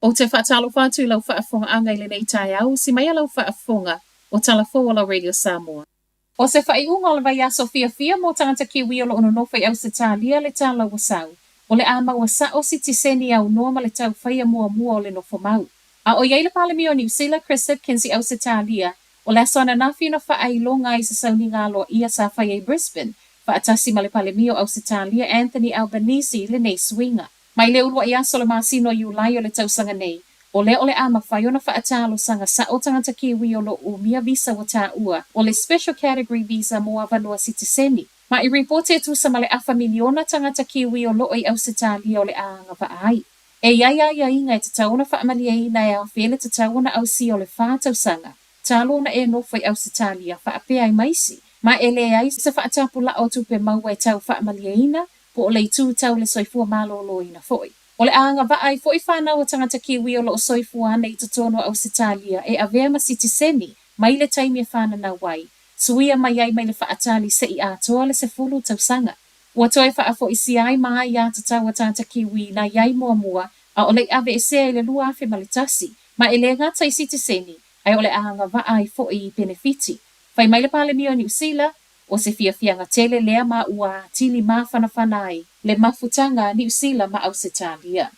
O te whaatalo whātu lau whaafonga anga i le nei tai au, si mai lau whaafonga o talafo la Radio Samoa. O se whaiunga o le vai a Sofia Fia mo tangata kiwi o lo ono nofai au se tālia le tāla wasau. O le ama wasa o si tiseni au norma le tau whaia mua mua o le nofo mau. A o yeile pale mi o New Zealand Chris Hipkins i au se tālia, o le asana nafi na whaailonga i se sauni ngalo ia sa whaia i Brisbane, whaatasi ma le pale mi o au se tālia Anthony Albanese le nei swinga. Mai le urua ia solo masino yu lai o le tausanga nei. O le ama whaiona whaatalo sanga sa o tangata kiwi o lo umia visa wa tā ua. O le special category visa mo avanua si te seni. Ma I reporte tu sa male afa miliona tangata kiwi o lo i au se tālia o le aanga vaai. E ia inga e te tauna whaamalia ina e au whele te tauna au si o le whātau sanga. Talo na e nofo i au se tālia whaapea I maisi. Ma e le ai se whaatapula o tupe maua e tau whaamalia ina. Po o le tū tau le soifua malolo ina foi. O le anga vaai foi whanau o tangata kiwi o lo soifua ana I totono au se tālia e avea ma siti seni, mai le taimi e whanana wai. Suia mai ai mai le whaatali se I atoa le se fulu tau sanga. Ua toe whaafo isi ai maa ia tatau o tangata kiwi na iai mua a o le ave e sea I le lua afe malitasi, ma e le ngata I siti seni, ai o le anga vaai foi I benefiti. Fai mai le pale mi o New Zealand, o se fianga tele lea ma ua tili ma whanawhanai, le mafutanga New Zealand ma au se tālia.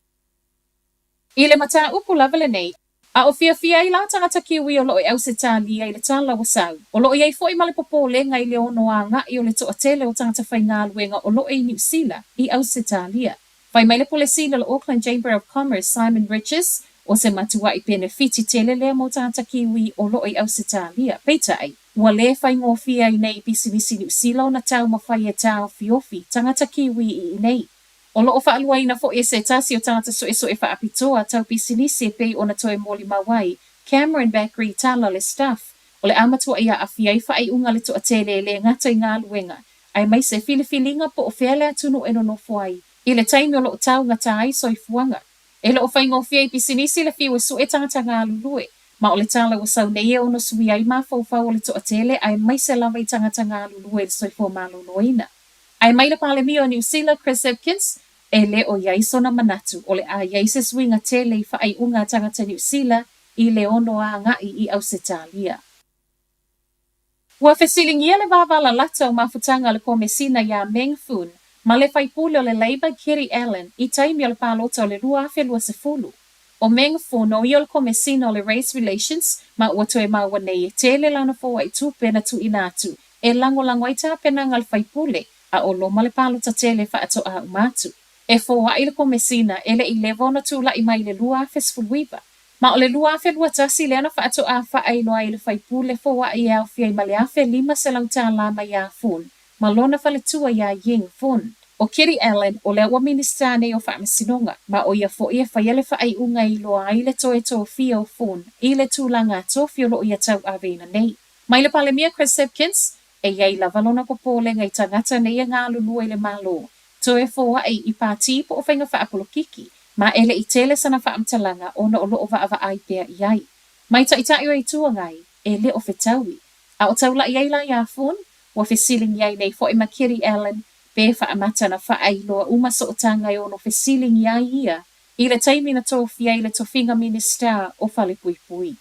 I le mata upu lava nei, a o fia I la tangata kiwi o loi au se tālia I le tāla wasau. O loi ai foi male popo le ngai le ono a ngai o le toa tele o tangata whai ngā luenga o loi New Zealand I au se tālia. Fai mai le polesina le Auckland Chamber of Commerce Simon Riches, o se matua I benefiti tele lea mo tangata kiwi o loi au se tālia. Peitai. Ua le whai ngofia I nei pisinisi New Zealand na tau mawhai e tau fiofi tangata kiwi I nei. O loo whaalua ina fo e se tasi o tangata so e whaapitoa tau pisinisi e pei o na toe moli mawai, Cameron Bakery tala le staff. O le amatua ia awhia I whaai unga le toa tele le ngata I ngā luenga. Ai mai se filifilinga po o whele atunu eno no fuai. I le taimi o loo tau ngata ai soi fuanga. E loo whai ngofia I pisinisi le fiu e su e tangata ngā lulue. Ma o le tala wasau nei e ono sui ai ma fau o le toa tele ai mai se lava I tangata ngā lulue le soifo maloloina. Ai mai le pale mi o New Zealand Chris Hipkins, e le o yaisona manatu o le a yaise swinga tele I whaai unga tangata New Zealand I le ono a ngai I au se tālia. Ua whesilingia le wavala lata o mafutanga le komesina ia Meng Fun, ma le whaipule o le Labour Kerry Allen I taimi o le palota o le lua afe lua se fulu. O Meng Fun o iol komesina o le Race Relations, ma ua toe maua nei e tele lana foa I tupe na tu inatu, e lango ai tā penanga le whaipule, a o loma le palota tele whaato a umatu. E foa I le komesina ele I le vona tula I mai le lua afe sfuluiva. Ma o le lua afe lua tasi le ana whaato a whaainoa I le whaipule foa I au fia I male afe lima se lau tā lama ia Fun, ma lona whale tua ia Ying Fun. O Kerry Allen o le ua ministane o whaamasinonga, ma o ia fo ia whaiele whaai unga I loa I le toe tō fia o Fun, I le tūlanga tō fio lo ia tau avena nei. Mai le pale mia Chris Hipkins, e iai lavalona popole ngai tangata nei ngā lulua I le malo. To e foa I pāti po o whainga whaapolokiki, ma ele I tele sana whaamtalanga o na o loo wa ai pia iai. Mai ta itai o tua ngai, e le o whetaui. A o taula iai la ia Fun, wa whesiling iai nei fo ima Kerry Allen, pe whaamata na whaailoa uma so o tangai o no whesiling iai ia, I le taimi na tōwhia I le tofinga minister o whale pui.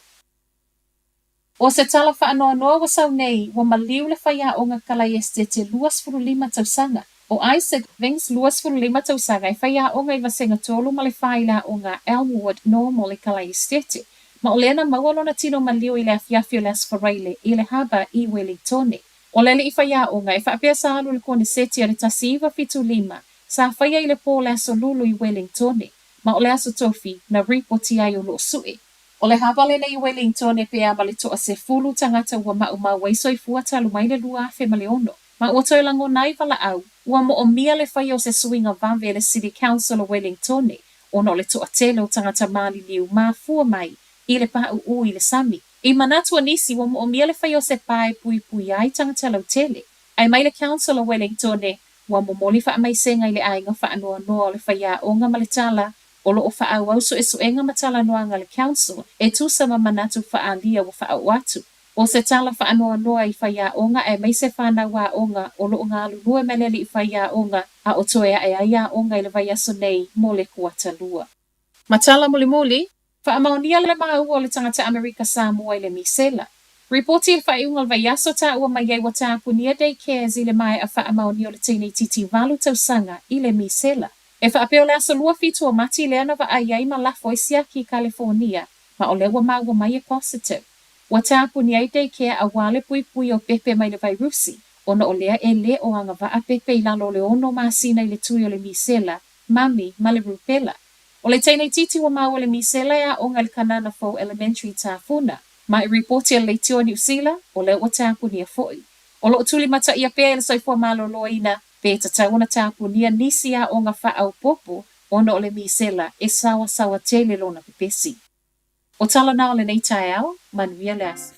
O se tala whaanoa noa wasau nei, wa maliu le whaia o ngā kala este te 25 tausanga. O Isaac Vings 25 tausanga I whaia o ngai vasenga tolu ma le whaila o ngā Elmwood normal le kala estete. Ma o lena mawalona tino maliu I le afiafio le asfareile I le haba I Wellingtone. O lele I whaia o ngai whaapea sa alu le kone seti a le tasiva fitu lima, sa whaia I le pō le aso lulu I Wellingtone. Ma o le aso tofi na ripoti ai o lo sui. O le hawale nei Wellingtone pea ma le toa se fulu tangata ua mauma waisoi fuata lumai le lua afe ma le ono. Ma ua toi lango nai wala au, ua mo o mia le whaia o se suinga vave le City Council o Wellingtone, o no le toa tele o tangata mali liu ma fua mai, I le pa u I le sami. I manatua nisi ua mo o mia le whaia o se pae pui ai tangata lau tele. Ai mai le Council o Wellingtone, ua mo moli wha mai senga I le ainga wha anoa noa le whaia o ngā maletala, o lo o wha au au so e suenga matala noa ngā le Council, e tu sama manatu wha alia wa wha au atu. O se tala wha anoa noa I whaia o ngā e mai se whana wā o ngā o lo o ngā lulua meleli I whaia o ngā a o toea e aia o ngā I le vai aso nei mo le kuata lua. Matala muli, whaamaonia le maua o le tangata Amerika Samoa i le misela. Reporti il whaiunga le yaso ta ua mai wa tāpunia daycares i le mai a whaamaonia o le teinei titi walu tausanga i le misela. E whaapeo le asa lua fitu o mati le ana wa aiai ma lafo isia ki California, ma o lewa maua mai e positive. Wa tāpunia i daycare a wale pui pui o pepe mai le vairusi, ona o lea e le o anga wa a pepe i lalo le ono masina i le tui o le misela, mami ma le rupela. O le teinei titi wa maua le misela ya o ngal kanana fo elementary tāfuna. Ma i reporti a leitio New Zealand, o le o tāpunia foi. O lo tuli mata ia pēr le soifua maloloina, pe tatauna tāpunia nisi a o ngā whaau popo, ona o le misela e sawa sawa tele lona pepesi. O tala na o le nei tai au, manuia le asu.